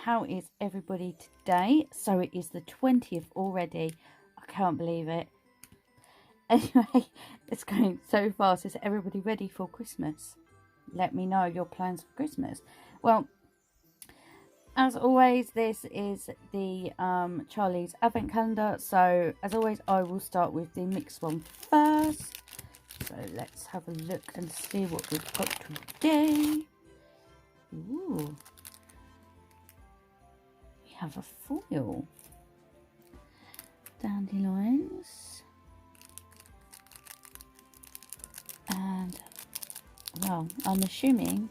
how is everybody today? So it is the 20th already. I can't believe it. Anyway, it's going so fast. Is everybody ready for Christmas? Let me know your plans for Christmas. Well, as always, this is the Charlie's Advent Calendar. So, as always, I will start with the mixed one first. So, let's have a look and see what we've got today. Ooh. We have a foil. Dandelions. And, well, I'm assuming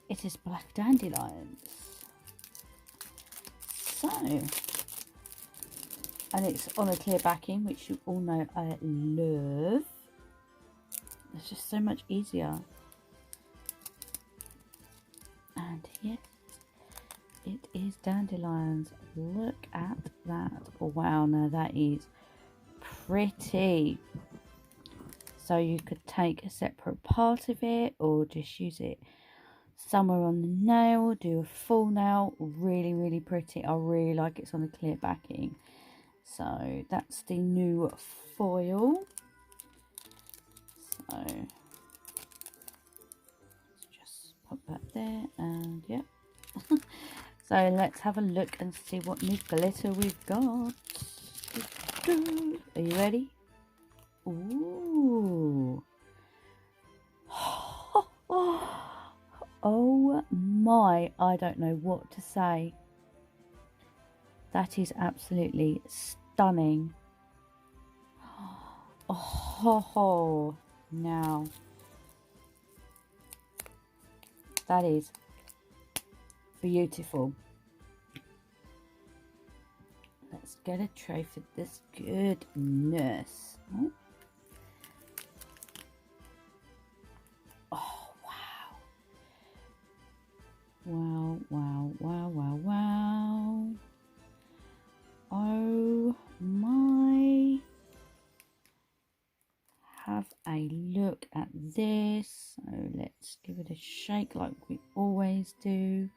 it is black dandelions. So, and it's on a clear backing, which you all know I love. It's just so much easier. And yes, it is dandelions. Look at that. Wow, now that is pretty. So you could take a separate part of it or just use it somewhere on the nail, do a full nail. Really, really pretty. I really like it's on a clear backing. So that's the new foil. So let's just pop that there, and yep. So let's have a look and see what new glitter we've got. Are you ready? Ooh. Oh my, I don't know what to say. That is absolutely stunning. Oh, now that is beautiful. Let's get a tray for this goodness. Oh, wow. Wow, wow, wow, wow, wow. Oh my. Have a look at this. So let's give it a shake like we always do.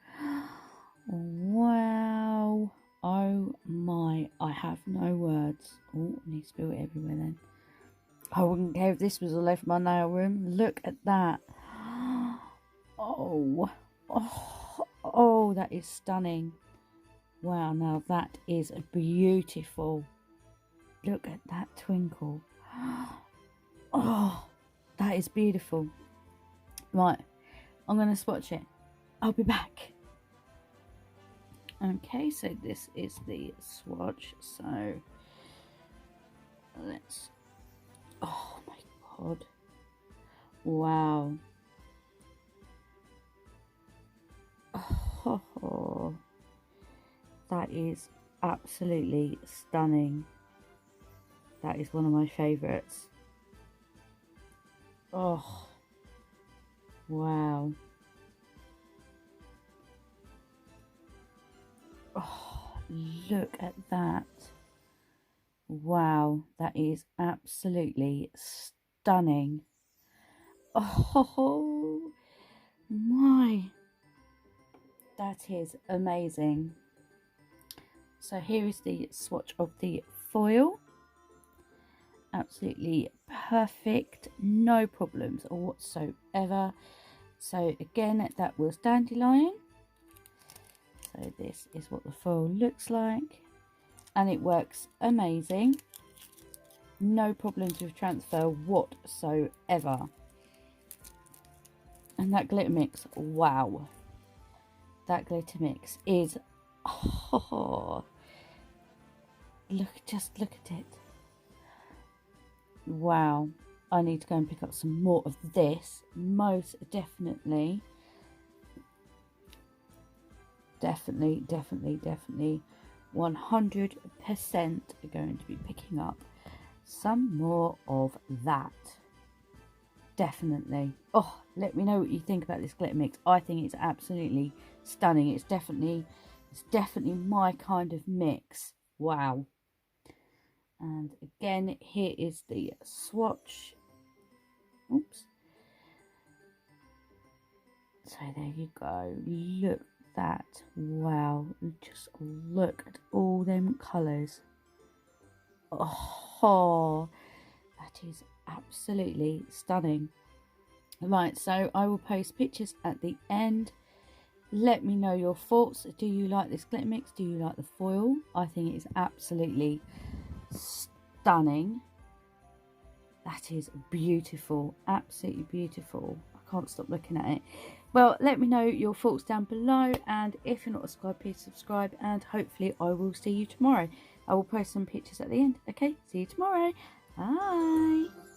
Wow. Oh my. I have no words. Oh, I need to spill it everywhere then. I wouldn't care if this was all over my nail room. Look at that. Oh. Oh, that is stunning. Wow, now that is beautiful. Look at that twinkle. Oh, that is beautiful. Right, I'm going to swatch it. I'll be back. Okay, so this is the swatch. So let's... Oh my god. Wow. Oh, that is absolutely stunning. That is one of my favourites. Oh, wow. Oh, look at that. Wow, that is absolutely stunning. Oh my, that is amazing. So here is the swatch of the foil. Absolutely perfect, no problems whatsoever. So again, that was dandelion. So this is what the foil looks like, and it works amazing. No problems with transfer whatsoever. And that glitter mix, wow, that glitter mix is, oh, just look at it. Wow, I need to go and pick up some more of this, most definitely. Definitely 100% going to be picking up some more of that. Definitely. Oh, let me know what you think about this glitter mix. I think it's absolutely stunning. It's definitely my kind of mix. Wow. And again, here is the swatch. Oops. So there you go. Look that. Wow, just look at all them colours. Oh, that is absolutely stunning. Right, so I will post pictures at the end. Let me know your thoughts. Do you like this glitter mix? Do you like the foil? I think it is absolutely stunning. That is beautiful, absolutely beautiful. I can't stop looking at it. Well, let me know your thoughts down below, and if you're not subscribed, please subscribe, and hopefully I will see you tomorrow. I will post some pictures at the end. Okay, see you tomorrow. Bye.